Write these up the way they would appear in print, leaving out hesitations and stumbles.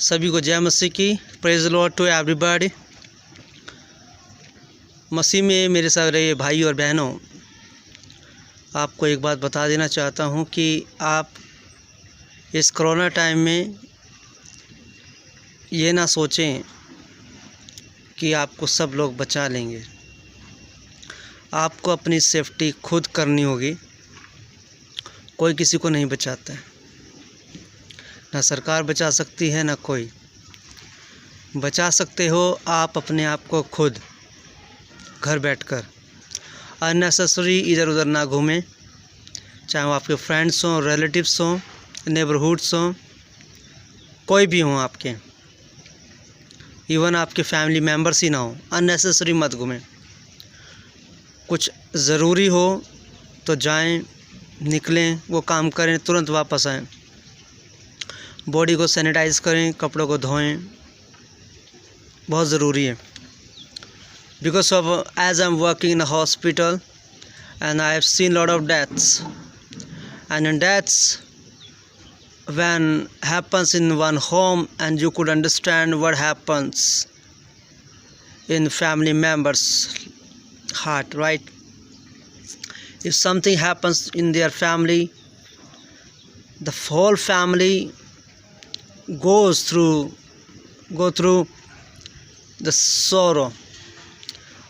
सभी को जय मसीह की। Praise Lord to everybody. मसीह में मेरे सारे भाई और बहनों, आपको एक बात बता देना चाहता हूं कि आप इस कोरोना टाइम में ये ना सोचें कि आपको सब लोग बचा लेंगे। आपको अपनी सेफ्टी खुद करनी होगी। कोई किसी को नहीं बचाता है, ना सरकार बचा सकती है, ना कोई बचा सकते हो आप अपने आप को खुद। घर बैठकर अननेसेसरी इधर उधर ना घूमें, चाहे वो आपके फ्रेंड्स हों, रिलेटिव्स हों, नेबरहुड्स हों, कोई भी हों आपके, इवन आपके फैमिली मेम्बर्स ही ना हो, अननेसेसरी मत घूमें। कुछ ज़रूरी हो तो जाएं, निकलें, वो काम करें, तुरंत वापस आएं। बॉडी को सैनिटाइज़ करें, कपड़ों को धोएं, बहुत ज़रूरी है। Because of as I am working in a hospital and I have seen lot of deaths, and in deaths when happens in one home, and you could understand what happens in family members heart, right? If something happens in their family, the whole family go through the sorrow.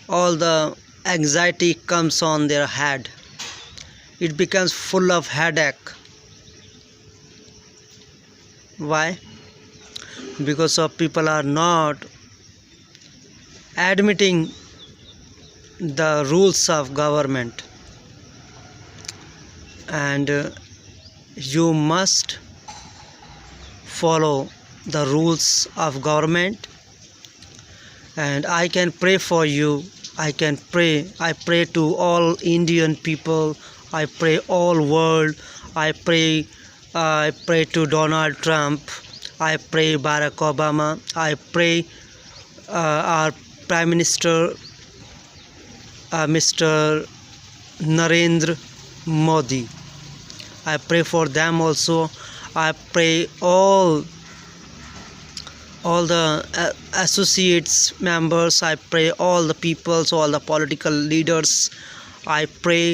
All the anxiety comes on their head. It becomes full of headache. Why? Because of people are not admitting the rules of government, and you must follow the rules of government. And I can pray for you. I pray to all Indian people. I pray all world. I pray to Donald Trump. I pray Barack Obama. I pray our Prime Minister Mr. Narendra Modi. I pray for them also. I pray all the associates members. I pray all the peoples, all the political leaders. I pray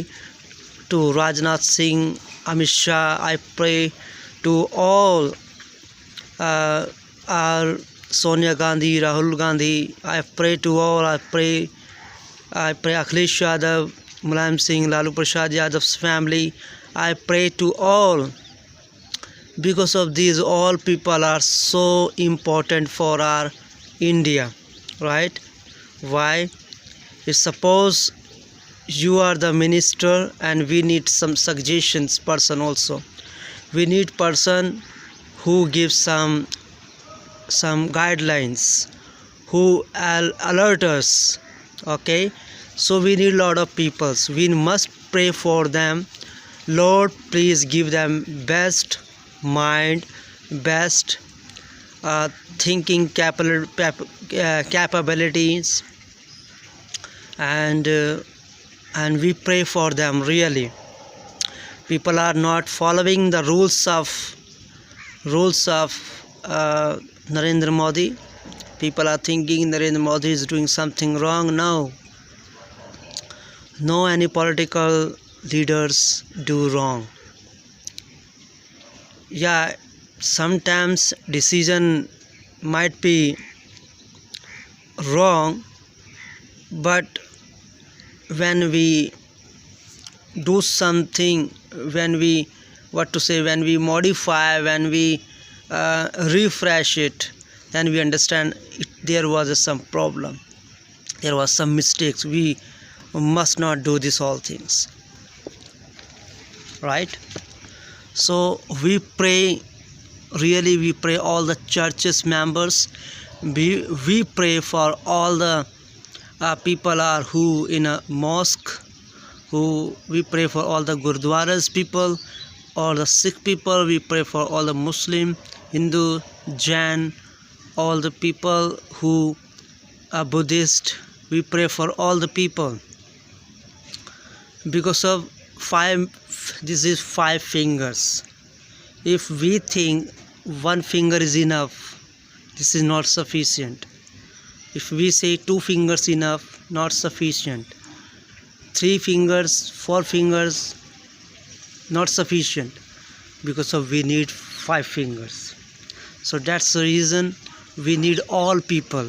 to Rajnath Singh, Amit Shah. I pray to all our Sonia Gandhi, Rahul Gandhi. I pray to all. I pray Akhilesh Yadav, Mulayam Singh, Lalu Prasad Yadav's family. I pray to all, because of these all people are so important for our India, right? Why? If suppose you are the minister and we need some suggestions person also. We need person who gives some guidelines, who alert us, okay? So we need a lot of peoples. We must pray for them. Lord, please give them best mind, best thinking capabilities, and we pray for them. Really, people are not following the rules of Narendra Modi. People are thinking Narendra Modi is doing something wrong. No, any political leaders do wrong. Yeah, sometimes decision might be wrong, but when we do something, when we modify, when we refresh it, then we understand there was some problem, there was some mistakes. We must not do these all things, right? So we pray, really we pray all the churches members. We pray for all the people are who in a mosque, who we pray for all the gurdwaras people, all the Sikh people. We pray for all the Muslim, Hindu, Jain, all the people who are Buddhist. We pray for all the people, because of this is 5 fingers. If we think one finger is enough, this is not sufficient. If we say 2 fingers enough, not sufficient. 3 fingers, 4 fingers, not sufficient, because of we need 5 fingers. So that's the reason we need all people.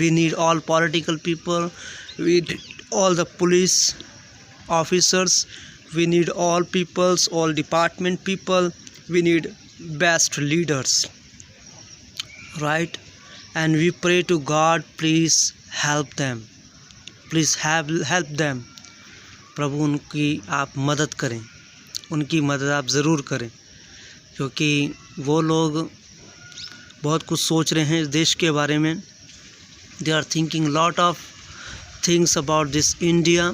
We need all political people. We need all the police officers. We need all peoples, all department people. We need best leaders, right? And we pray to God, please help them. Please help them. प्रभु उनकी आप मदद करें, उनकी मदद आप ज़रूर करें, क्योंकि वो लोग बहुत कुछ सोच रहे हैं इस देश के बारे में. They are thinking lot of things about this India,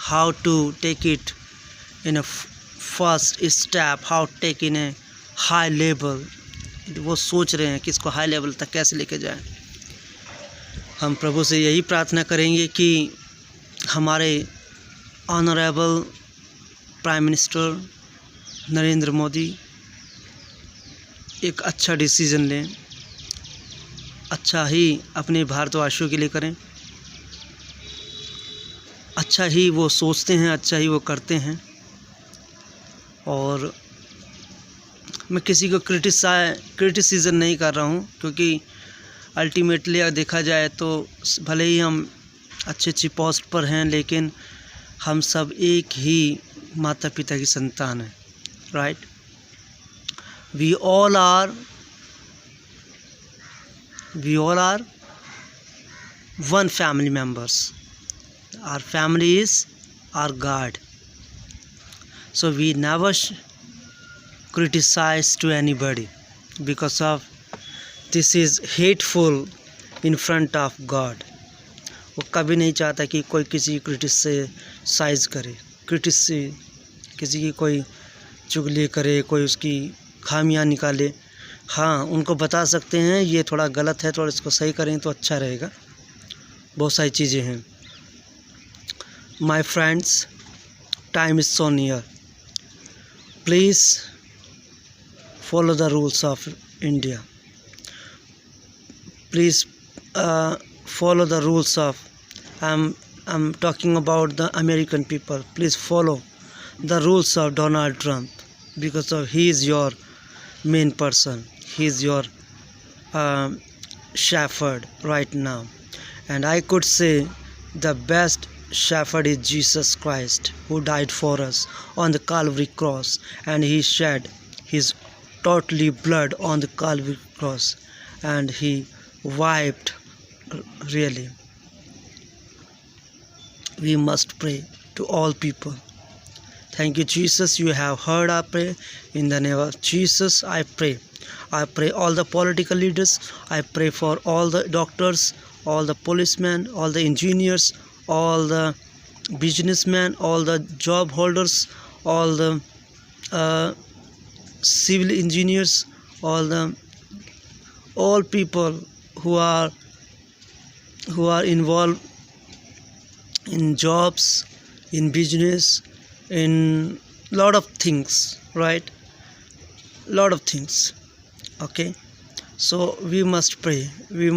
how to take it in a first step, how to take in a high level. वो सोच रहे हैं कि इसको हाई लेवल तक कैसे लेके जाएं. हम प्रभु से यही प्रार्थना करेंगे कि हमारे honourable prime minister Narendra Modi एक अच्छा डिसीज़न लें, अच्छा ही अपने भारतवासियों के लिए करें. अच्छा ही वो सोचते हैं, अच्छा ही वो करते हैं. और मैं किसी को क्रिटिसिज्म नहीं कर रहा हूँ, क्योंकि अल्टीमेटली अगर देखा जाए तो भले ही हम अच्छी पोस्ट पर हैं, लेकिन हम सब एक ही माता पिता की संतान हैं, right? We all are one family members. Our family is our God. So we never criticize to anybody, because of this is hateful in front of God. वो कभी नहीं चाहता कि कोई किसी की क्रिटिसाइज करे, किसी की कोई चुगली करे, कोई उसकी खामियां निकाले. हाँ, उनको बता सकते हैं ये थोड़ा गलत है, थोड़ा इसको सही करें तो अच्छा रहेगा. बहुत सारी चीज़ें हैं. My friends, time is so near. Please follow the rules of India. Please follow the rules of, I'm talking about the American people. Please follow the rules of Donald Trump, because of he is your main person. He is your shepherd right now. And I could say the best shepherd is Jesus Christ, who died for us on the Calvary cross, and he shed his totally blood on the Calvary cross, and he wiped really. We must pray to all people. Thank you, Jesus. You have heard our prayer. In the name of Jesus, I pray. I pray all the political leaders. I pray for all the doctors, all the policemen, all the engineers, all the businessmen, all the job holders, all the civil engineers, all people who are involved in jobs, in business, in lot of things, right? Lot of things. Okay, so we must pray. We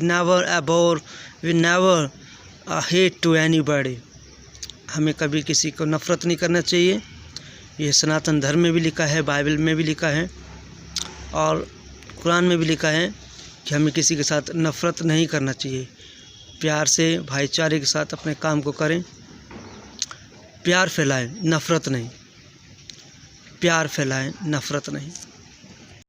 never abhor, we never hate to anybody. हमें कभी किसी को नफ़रत नहीं करना चाहिए. ये सनातन धर्म में भी लिखा है, बाइबल में भी लिखा है, और कुरान में भी लिखा है कि हमें किसी के साथ नफ़रत नहीं करना चाहिए. प्यार से, भाईचारे के साथ अपने काम को करें. प्यार फैलाएं, नफ़रत नहीं. प्यार फैलाएं, नफ़रत नहीं.